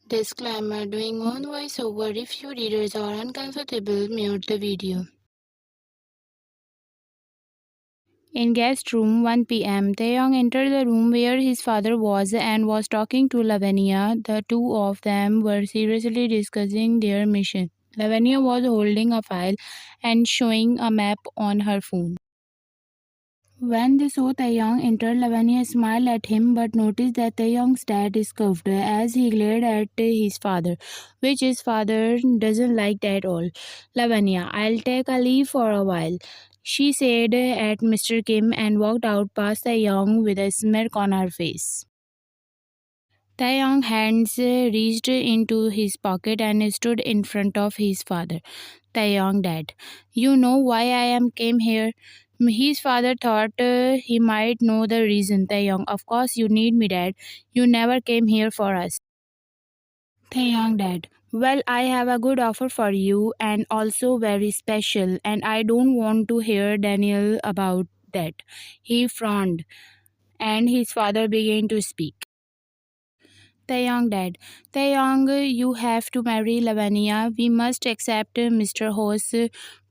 Disclaimer: doing own voiceover. If you readers are uncomfortable, mute the video. In guest room, 1 p.m., Taeyong entered the room where his father was and was talking to Lavanya. The two of them were seriously discussing their mission. Lavanya was holding a file and showing a map on her phone. When they saw Taeyong enter, Lavanya smiled at him but noticed that Taeyong's dad scoffed as he glared at his father, which his father doesn't like at all. Lavanya, I'll take a leave for a while, she said at Mr. Kim and walked out past Taeyong with a smirk on her face. Taeyong's hands reached into his pocket and stood in front of his father. Taeyong, Dad, you know why I came here? His father thought he might know the reason. Taeyong, of course you need me, Dad. You never came here for us. Taeyong, Dad, well, I have a good offer for you and also very special, and I don't want to hear Daniel about that. He frowned, and his father began to speak. Taeyong, Dad. Taeyong, you have to marry Lavanya. We must accept Mr. Ho's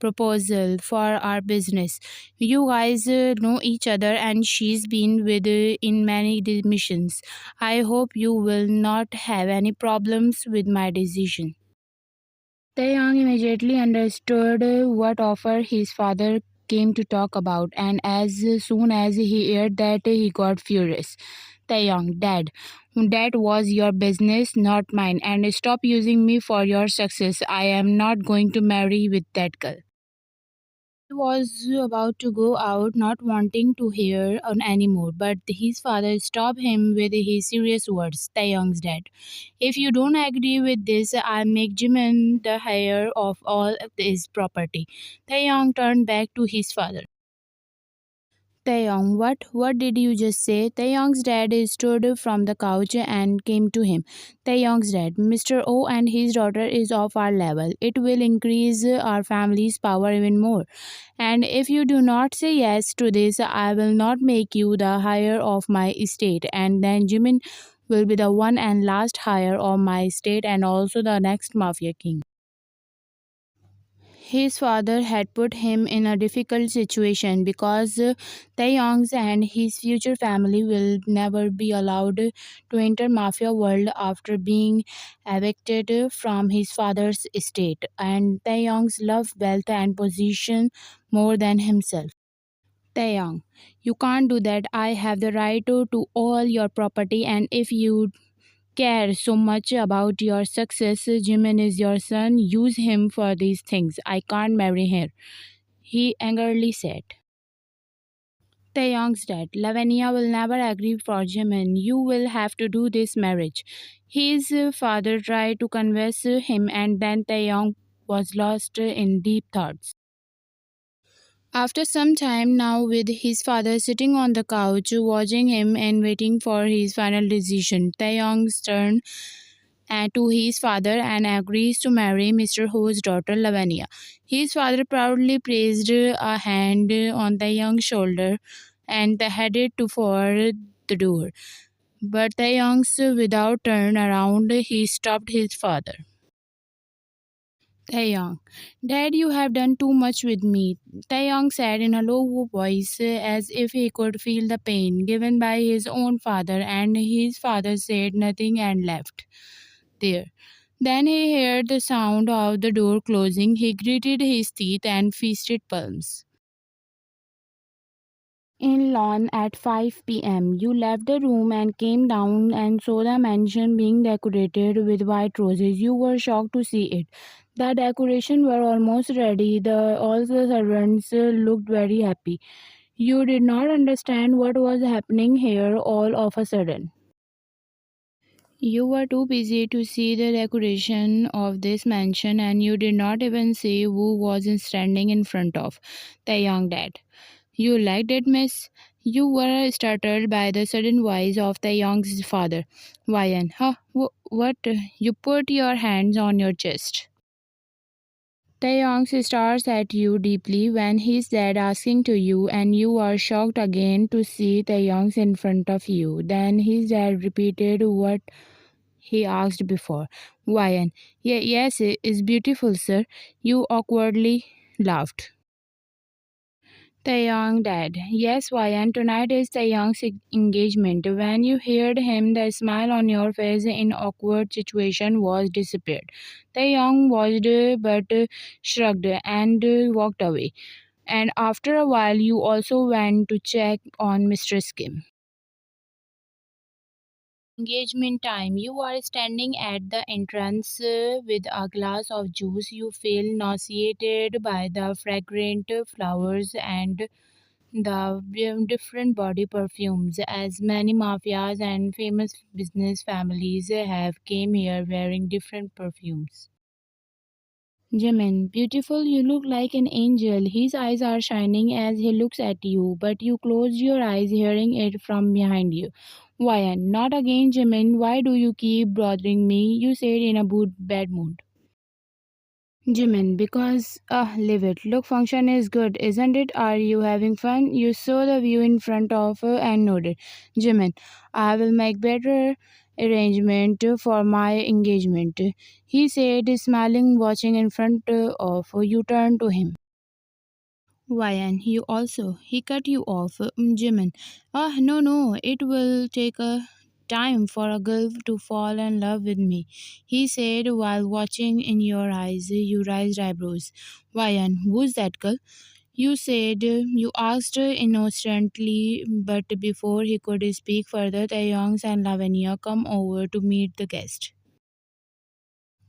proposal for our business. You guys know each other and she's been with in many missions. I hope you will not have any problems with my decision. Taeyong immediately understood what offer his father came to talk about, and as soon as he heard that, he got furious. Taeyong, Dad, that was your business, not mine, and stop using me for your success. I am not going to marry with that girl. He was about to go out, not wanting to hear on anymore, but his father stopped him with his serious words. Taeyong's dad, if you don't agree with this, I'll make Jimin the heir of all his property. Taeyong turned back to his father. Taeyong, what? What did you just say? Taeyong's dad stood from the couch and came to him. Taeyong's dad, Mr. O and his daughter is of our level. It will increase our family's power even more. And if you do not say yes to this, I will not make you the heir of my estate. And then Jimin will be the one and last heir of my estate and also the next mafia king. His father had put him in a difficult situation because Taeyong's and his future family will never be allowed to enter mafia world after being evicted from his father's estate, and Taeyong's love wealth and position more than himself. Taeyong, you can't do that. I have the right to all your property, and if you care so much about your success, Jimin is your son. Use him for these things. I can't marry her, he angrily said. Taeyong's dad, Lavanya will never agree for Jimin. You will have to do this marriage. His father tried to convince him, and then Taeyong was lost in deep thoughts. After some time now, with his father sitting on the couch, watching him and waiting for his final decision, Taeyong turned to his father and agrees to marry Mr. Ho's daughter Lavanya. His father proudly placed a hand on the young shoulder and headed for the door. But the young's without turn around, he stopped his father. Taeyong, Dad, you have done too much with me, Taeyong said in a low voice as if he could feel the pain given by his own father, and his father said nothing and left there. Then he heard the sound of the door closing. He gritted his teeth and feasted palms. In lawn at 5 p.m., you left the room and came down and saw the mansion being decorated with white roses. You were shocked to see it. The decorations were almost ready. All the servants looked very happy. You did not understand what was happening here all of a sudden. You were too busy to see the decoration of this mansion and you did not even see who was standing in front of the young dad. You liked it, miss? You were startled by the sudden voice of the young's father. Ryan, huh? What? You put your hands on your chest. Taeyong stares at you deeply when he's dead asking to you, and you are shocked again to see Taeyong in front of you. Then his dad repeated what he asked before. Wyan, yes, it is beautiful, sir. You awkwardly laughed. Taeyong did. Yes, Wyan, tonight is Taeyong's engagement. When you heard him, the smile on your face in awkward situation was disappeared. Taeyong watched but shrugged and walked away. And after a while, you also went to check on Mr. Skim. Engagement time. You are standing at the entrance with a glass of juice. You feel nauseated by the fragrant flowers and the different body perfumes, as many mafias and famous business families have came here wearing different perfumes. Jimin, beautiful, you look like an angel. His eyes are shining as he looks at you, but you close your eyes hearing it from behind you. Why, not again, Jimin. Why do you keep bothering me? You said in a bad mood. Jimin, because, leave it. Look, function is good, isn't it? Are you having fun? You saw the view in front of and nodded. Jimin, I will make better arrangement for my engagement. He said, smiling, watching in front of you. Turned to him. Why, and you also, he cut you off, Jimin. No, it will take a time for a girl to fall in love with me, he said while watching in your eyes. You raised eyebrows. Why, and who's that girl? You said, you asked innocently, but before he could speak further, the Youngs and Lavanya come over to meet the guest.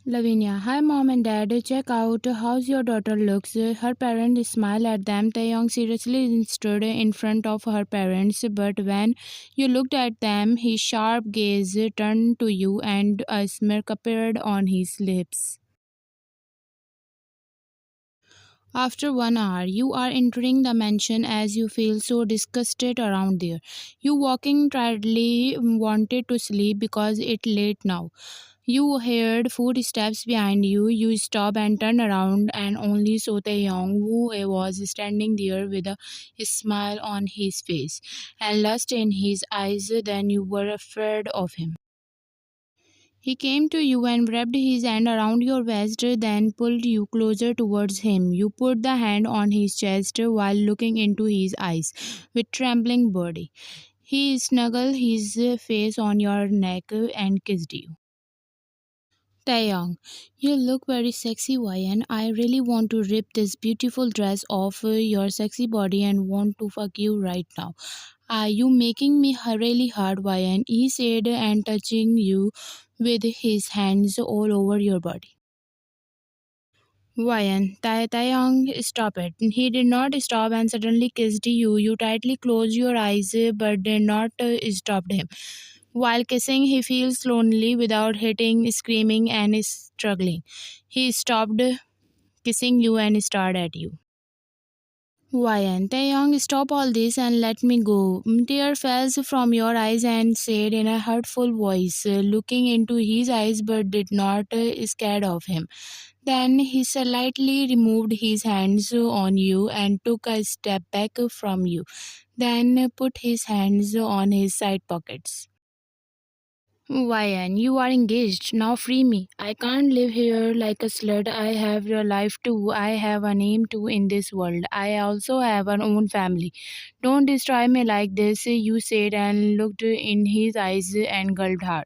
Lavinia, hi mom and dad, check out how's your daughter looks. Her parents smile at them. Taeyong seriously stood in front of her parents, but when you looked at them, his sharp gaze turned to you and a smirk appeared on his lips. After 1 hour, you are entering the mansion as you feel so disgusted around there. You walking tiredly wanted to sleep because it's late now. You heard footsteps behind you. You stop and turn around and only saw Taeyong, who was standing there with a smile on his face and lust in his eyes. Then you were afraid of him. He came to you and wrapped his hand around your waist, then pulled you closer towards him. You put the hand on his chest while looking into his eyes with trembling body. He snuggled his face on your neck and kissed you. Taeyong, you look very sexy, Ryan. I really want to rip this beautiful dress off your sexy body and want to fuck you right now. Are you making me really hard, Ryan? He said, and touching you with his hands all over your body. Ryan, Taeyong, stop it. He did not stop and suddenly kissed you. You tightly closed your eyes but did not stop him. While kissing, he feels lonely without hitting, screaming, and struggling. He stopped kissing you and stared at you. Ryan, Taeyong, stop all this and let me go. Tear fell from your eyes and said in a hurtful voice, looking into his eyes but did not scared of him. Then he slightly removed his hands on you and took a step back from you. Then put his hands on his side pockets. Ryan, you are engaged. Now free me. I can't live here like a slut. I have a life too. I have a name too in this world. I also have an own family. Don't destroy me like this, you said and looked in his eyes and gulped hard.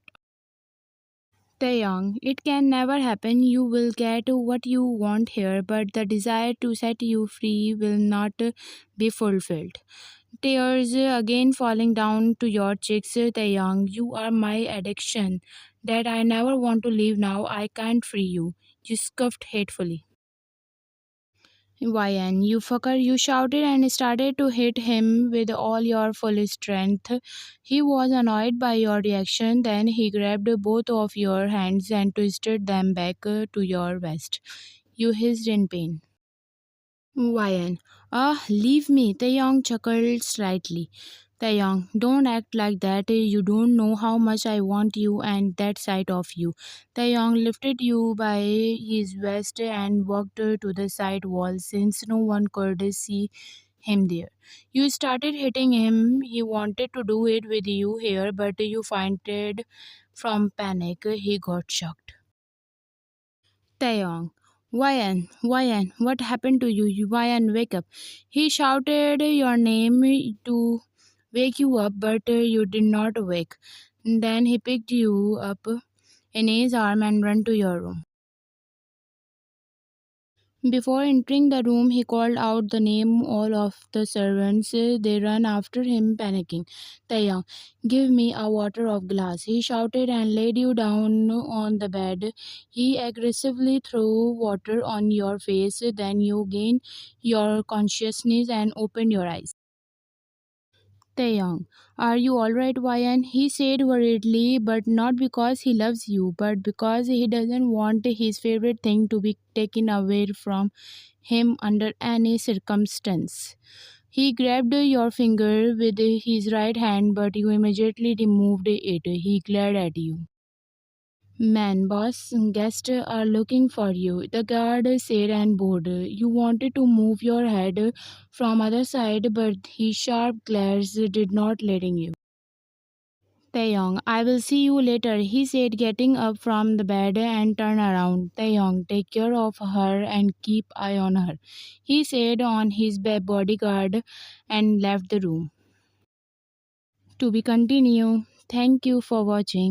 Taeyong, it can never happen. You will get what you want here, but the desire to set you free will not be fulfilled. Tears again falling down to your cheeks, Taeyong. You are my addiction. That I never want to leave now. I can't free you. You scoffed hatefully. Ryan, you fucker, you shouted and started to hit him with all your full strength. He was annoyed by your reaction. Then he grabbed both of your hands and twisted them back to your waist. You hissed in pain. Ryan, leave me. Taeyong chuckled slightly. Taeyong, don't act like that. You don't know how much I want you and that side of you. Taeyong lifted you by his waist and walked to the side wall since no one could see him there. You started hitting him. He wanted to do it with you here, but you fainted From panic, he got shocked. Taeyong. Ryan, what happened to you? Ryan, wake up. He shouted your name to wake you up, but you did not awake. Then he picked you up in his arm and ran to your room. Before entering the room, he called out the name all of the servants. They ran after him, panicking. Taeyong, give me a water of glass. He shouted and laid you down on the bed. He aggressively threw water on your face. Then you gained your consciousness and opened your eyes. Taeyong, are you alright, Ryan? He said worriedly, but not because he loves you, but because he doesn't want his favorite thing to be taken away from him under any circumstance. He grabbed your finger with his right hand, but you immediately removed it. He glared at you. Man, boss, guests are looking for you, the guard said and bowed. You wanted to move your head from other side, but his sharp glares did not letting you. Taeyong, I will see you later, he said, getting up from the bed and turn around. Taeyong, take care of her and keep eye on her, he said on his bodyguard and left the room. To be continued. Thank you for watching.